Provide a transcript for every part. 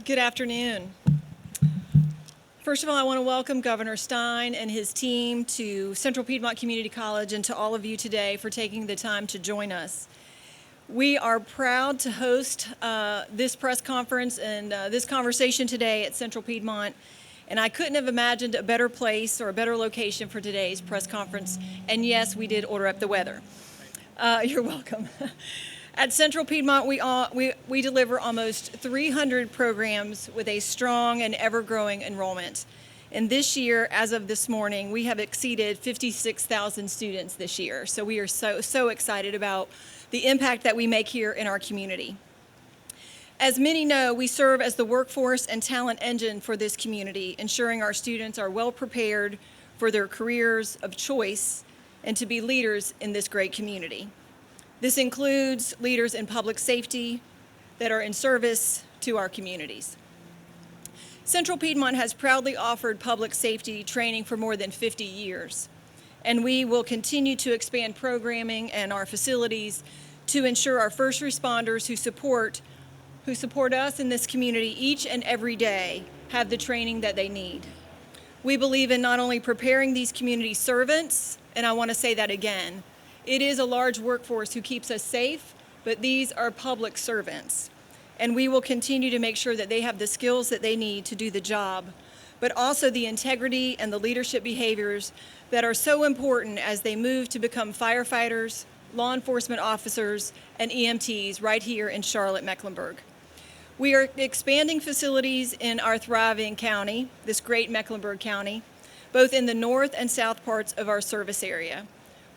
Good afternoon. First of all, I want to welcome Governor Stein and his team to Central Piedmont Community College and to all of you today for taking the time to join us. We are proud to host this press conference and this conversation today at Central Piedmont, and I couldn't have imagined a better place or a better location for today's press conference. And yes, we did order up the weather. You're welcome. At Central Piedmont, we deliver almost 300 programs with a strong and ever-growing enrollment. And this year, as of this morning, we have exceeded 56,000 students this year. So we are so excited about the impact that we make here in our community. As many know, we serve as the workforce and talent engine for this community, ensuring our students are well prepared for their careers of choice and to be leaders in this great community. This includes leaders in public safety that are in service to our communities. Central Piedmont has proudly offered public safety training for more than 50 years, and we will continue to expand programming and our facilities to ensure our first responders who support us in this community each and every day have the training that they need. We believe in not only preparing these community servants, and I want to say that again, it is a large workforce who keeps us safe, but these are public servants. And we will continue to make sure that they have the skills that they need to do the job, but also the integrity and the leadership behaviors that are so important as they move to become firefighters, law enforcement officers, and EMTs right here in Charlotte, Mecklenburg. We are expanding facilities in our thriving county, this great Mecklenburg County, both in the north and south parts of our service area.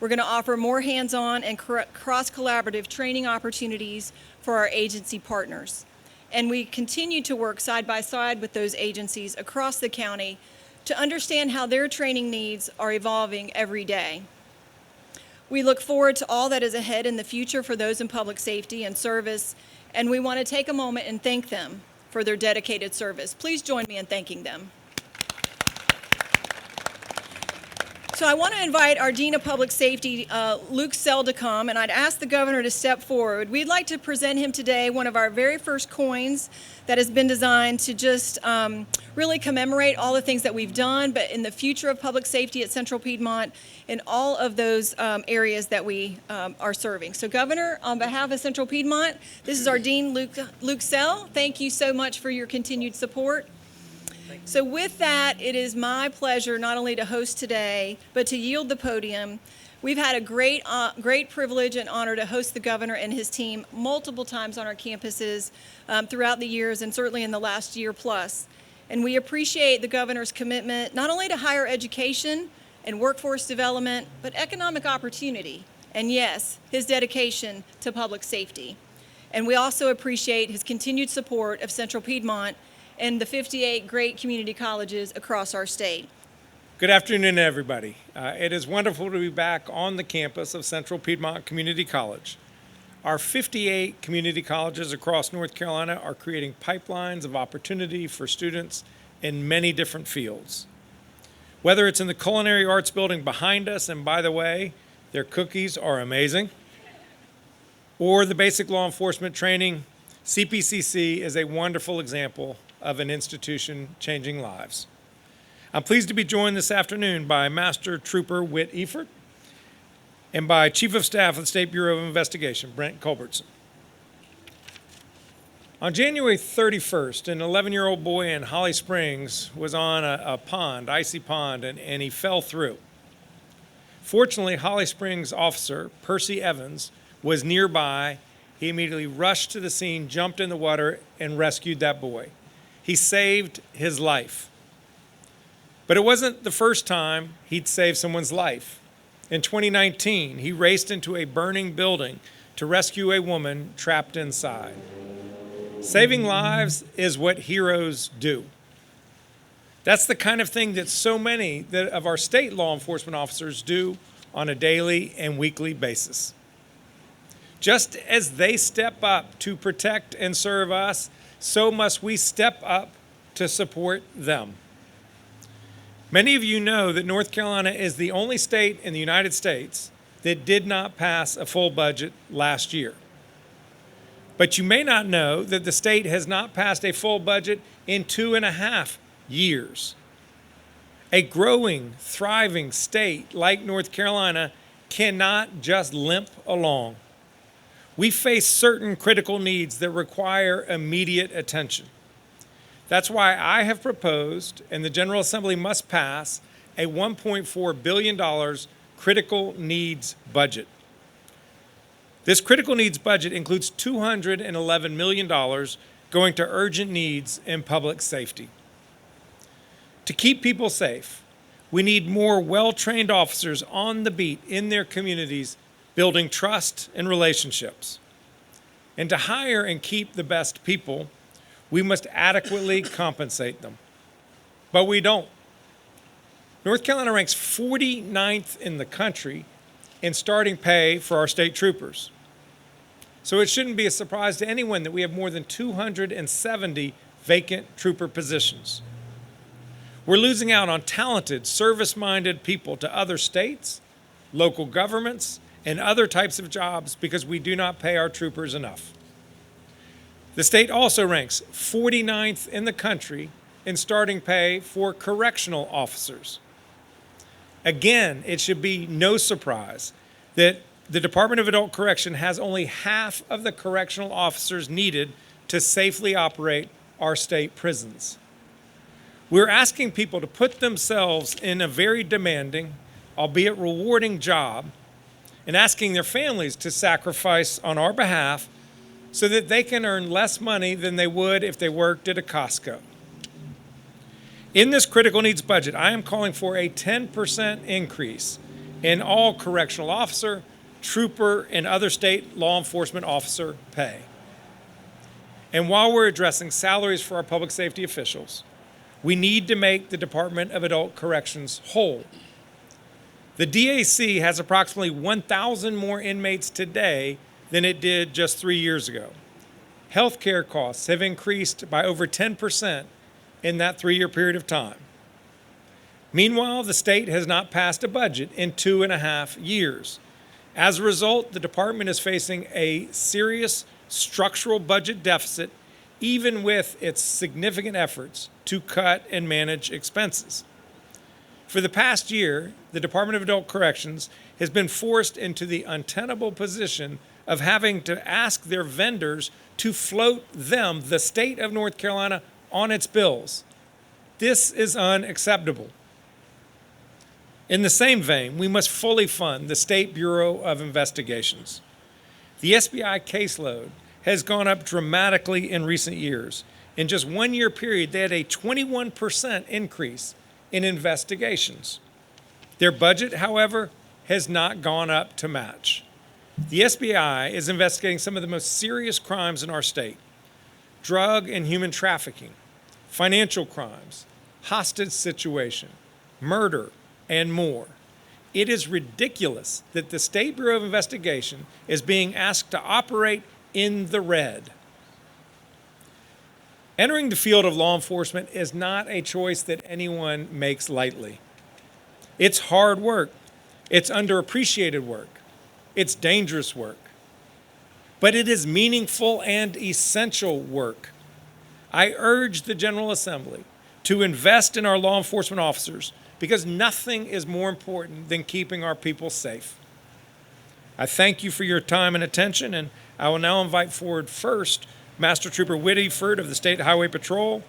We're going to offer more hands-on and cross-collaborative training opportunities for our agency partners. And we continue to work side by side with those agencies across the county to understand how their training needs are evolving every day. We look forward to all that is ahead in the future for those in public safety and service, and we want to take a moment and thank them for their dedicated service. Please join me in thanking them. So I want to invite our Dean of Public Safety, Luke Sell, to come, and I'd ask the governor to step forward. We'd like to present him today one of our very first coins that has been designed to just really commemorate all the things that we've done, but in the future of public safety at Central Piedmont in all of those areas that we are serving. So Governor, on behalf of Central Piedmont, this is our Dean, Luke Sell. Thank you so much for your continued support. So with that, it is my pleasure not only to host today, but to yield the podium. We've had a great privilege and honor to host the governor and his team multiple times on our campuses throughout the years and certainly in the last year plus. And we appreciate the governor's commitment not only to higher education and workforce development, but economic opportunity. And yes, his dedication to public safety. And we also appreciate his continued support of Central Piedmont and the 58 great community colleges across our state. Good afternoon, everybody. It is wonderful to be back on the campus of Central Piedmont Community College. Our 58 community colleges across North Carolina are creating pipelines of opportunity for students in many different fields. Whether it's in the culinary arts building behind us, and by the way, their cookies are amazing, or the basic law enforcement training, CPCC is a wonderful example of an institution changing lives. I'm pleased to be joined this afternoon by Master Trooper Whit Efert and by Chief of Staff of the State Bureau of Investigation, Brent Culbertson. On January 31st, an 11-year-old boy in Holly Springs was on a pond, icy pond, and he fell through. Fortunately, Holly Springs officer Percy Evans was nearby. He immediately rushed to the scene, jumped in the water, and rescued that boy. He saved his life. But it wasn't the first time he'd saved someone's life. In 2019, he raced into a burning building to rescue a woman trapped inside. Saving lives is what heroes do. That's the kind of thing that so many of our state law enforcement officers do on a daily and weekly basis. Just as they step up to protect and serve us, so must we step up to support them. Many of you know that North Carolina is the only state in the United States that did not pass a full budget last year. But you may not know that the state has not passed a full budget in 2.5 years. A growing, thriving state like North Carolina cannot just limp along. We face certain critical needs that require immediate attention. That's why I have proposed, and the General Assembly must pass, a $1.4 billion critical needs budget. This critical needs budget includes $211 million going to urgent needs in public safety. To keep people safe, we need more well-trained officers on the beat in their communities, building trust and relationships. And to hire and keep the best people, we must adequately compensate them. But we don't. North Carolina ranks 49th in the country in starting pay for our state troopers. So it shouldn't be a surprise to anyone that we have more than 270 vacant trooper positions. We're losing out on talented, service-minded people to other states, local governments, and other types of jobs because we do not pay our troopers enough. The state also ranks 49th in the country in starting pay for correctional officers. Again, it should be no surprise that the Department of Adult Correction has only half of the correctional officers needed to safely operate our state prisons. We're asking people to put themselves in a very demanding, albeit rewarding job, and asking their families to sacrifice on our behalf so that they can earn less money than they would if they worked at a Costco. In this critical needs budget, I am calling for a 10% increase in all correctional officer, trooper, and other state law enforcement officer pay. And while we're addressing salaries for our public safety officials, we need to make the Department of Adult Corrections whole. The DAC has approximately 1,000 more inmates today than it did just 3 years ago. Healthcare costs have increased by over 10% in that 3-year period of time. Meanwhile, the state has not passed a budget in 2.5 years. As a result, the department is facing a serious structural budget deficit, even with its significant efforts to cut and manage expenses. For the past year, the Department of Adult Corrections has been forced into the untenable position of having to ask their vendors to float them, the state of North Carolina, on its bills. This is unacceptable. In the same vein, we must fully fund the State Bureau of Investigations. The SBI caseload has gone up dramatically in recent years. In just 1 year period, they had a 21% increase in investigations. Their budget, however, has not gone up to match. The SBI is investigating some of the most serious crimes in our state: drug and human trafficking, financial crimes, hostage situation, murder, and more. It is ridiculous that the State Bureau of Investigation is being asked to operate in the red. Entering the field of law enforcement is not a choice that anyone makes lightly. It's hard work. It's underappreciated work. It's dangerous work. But it is meaningful and essential work. I urge the General Assembly to invest in our law enforcement officers because nothing is more important than keeping our people safe. I thank you for your time and attention, and I will now invite forward first Master Trooper Whittyford of the State Highway Patrol,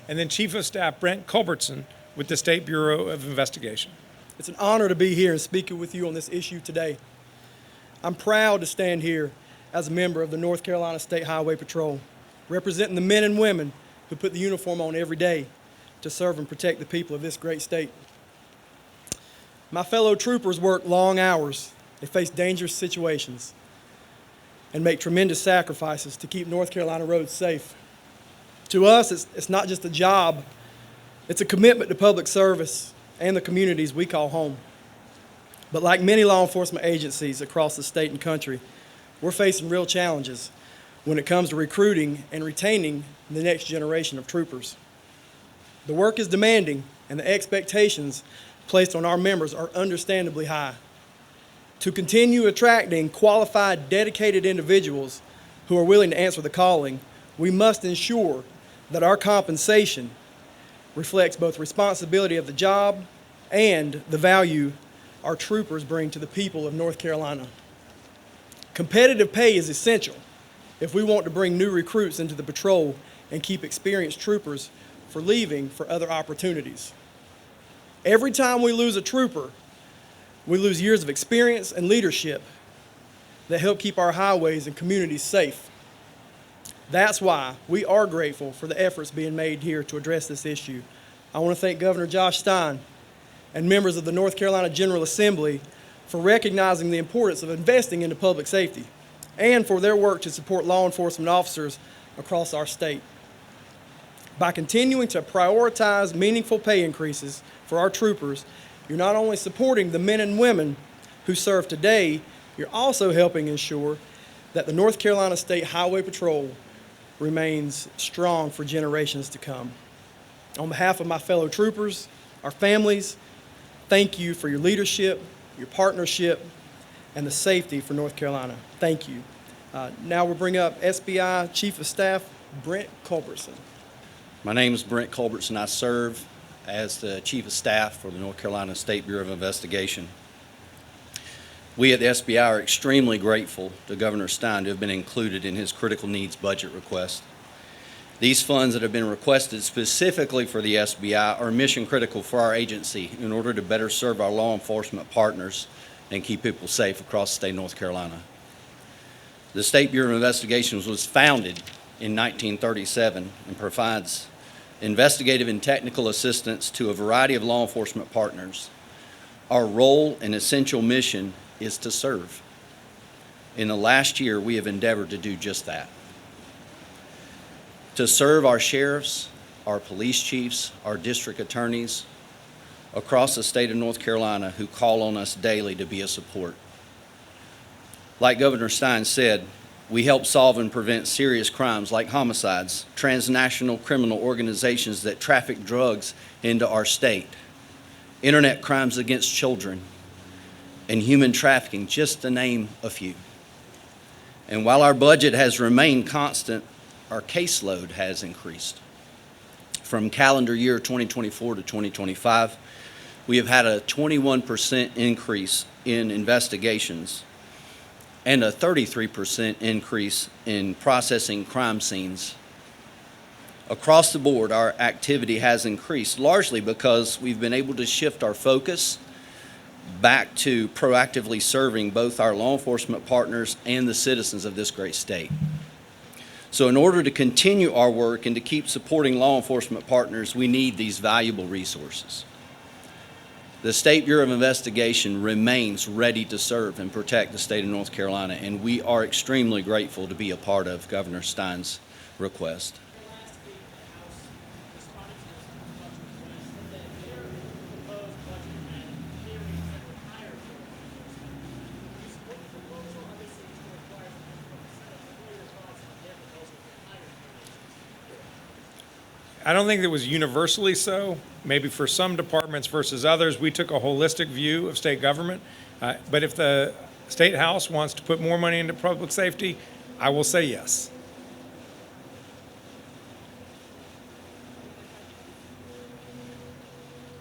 and then Chief of Staff Brent Culbertson with the State Bureau of Investigation. It's an honor to be here and speaking with you on this issue today. I'm proud to stand here as a member of the North Carolina State Highway Patrol, representing the men and women who put the uniform on every day to serve and protect the people of this great state. My fellow troopers work long hours. They face dangerous situations and make tremendous sacrifices to keep North Carolina roads safe. To us, it's not just a job, it's a commitment to public service and the communities we call home. But like many law enforcement agencies across the state and country, we're facing real challenges when it comes to recruiting and retaining the next generation of troopers. The work is demanding, and the expectations placed on our members are understandably high. To continue attracting qualified, dedicated individuals, who are willing to answer the calling, we must ensure that our compensation reflects both responsibility of the job and the value our troopers bring to the people of North Carolina. Competitive pay is essential if we want to bring new recruits into the patrol and keep experienced troopers from leaving for other opportunities. Every time we lose a trooper, we lose years of experience and leadership that help keep our highways and communities safe. That's why we are grateful for the efforts being made here to address this issue. I want to thank Governor Josh Stein and members of the North Carolina General Assembly for recognizing the importance of investing into public safety and for their work to support law enforcement officers across our state. By continuing to prioritize meaningful pay increases for our troopers, you're not only supporting the men and women who serve today, you're also helping ensure that the North Carolina State Highway Patrol remains strong for generations to come. On behalf of my fellow troopers, our families, thank you for your leadership, your partnership, and the safety for North Carolina. Thank you. Now we'll bring up SBI Chief of Staff, Brent Culbertson. My name is Brent Culbertson. I serve as the Chief of Staff for the North Carolina State Bureau of Investigation. We at the SBI are extremely grateful to Governor Stein to have been included in his critical needs budget request. These funds that have been requested specifically for the SBI are mission critical for our agency in order to better serve our law enforcement partners and keep people safe across the state of North Carolina. The State Bureau of Investigations was founded in 1937 and provides investigative and technical assistance to a variety of law enforcement partners. Our role and essential mission is to serve. In the last year, we have endeavored to do just that. To serve our sheriffs, our police chiefs, our district attorneys across the state of North Carolina who call on us daily to be a support. Like Governor Stein said, we help solve and prevent serious crimes like homicides, transnational criminal organizations that traffic drugs into our state, internet crimes against children, and human trafficking, just to name a few. And while our budget has remained constant, our caseload has increased. From calendar year 2024 to 2025, we have had a 21% increase in investigations and a 33% increase in processing crime scenes. Across the board, our activity has increased, largely because we've been able to shift our focus back to proactively serving both our law enforcement partners and the citizens of this great state. So in order to continue our work and to keep supporting law enforcement partners, we need these valuable resources. The State Bureau of Investigation remains ready to serve and protect the state of North Carolina, and we are extremely grateful to be a part of Governor Stein's request. I don't think it was universally so. Maybe for some departments versus others, we took a holistic view of state government. But if the State House wants to put more money into public safety, I will say yes.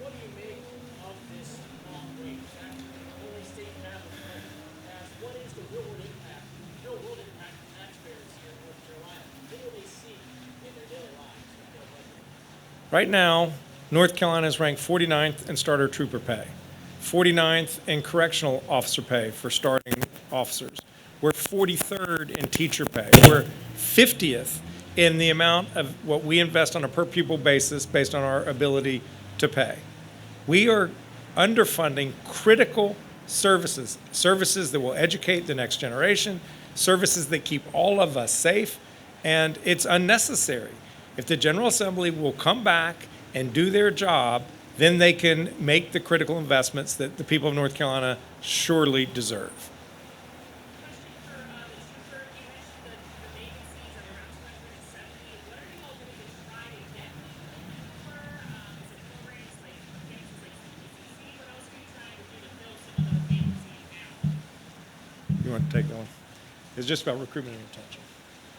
What do you make of this long range after the only state capital has? What is the real world impact to taxpayers here in North Carolina? What will they see in their daily lives? Right now, North Carolina is ranked 49th in starter trooper pay, 49th in correctional officer pay for starting officers. We're 43rd in teacher pay. We're 50th in the amount of what we invest on a per pupil basis based on our ability to pay. We are underfunding critical services, services that will educate the next generation, services that keep all of us safe, and it's unnecessary. If the General Assembly will come back and do their job, then they can make the critical investments that the people of North Carolina surely deserve. You want to take that one? It's just about recruitment and retention.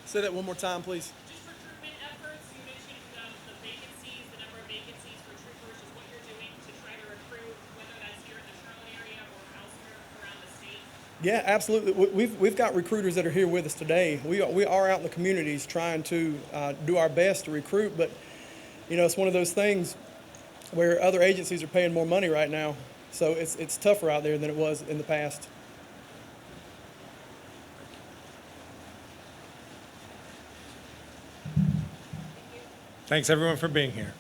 Say that one more time, please. Just recruitment efforts, you mentioned the vacancies, the number of vacancies for troopers, just what you're doing to try to recruit, whether that's here in the Charlotte area or elsewhere around the state. Yeah, absolutely. We've got recruiters that are here with us today. We are out in the communities trying to do our best to recruit, but you know, it's one of those things where other agencies are paying more money right now, so it's tougher out there than it was in the past. Thanks everyone for being here.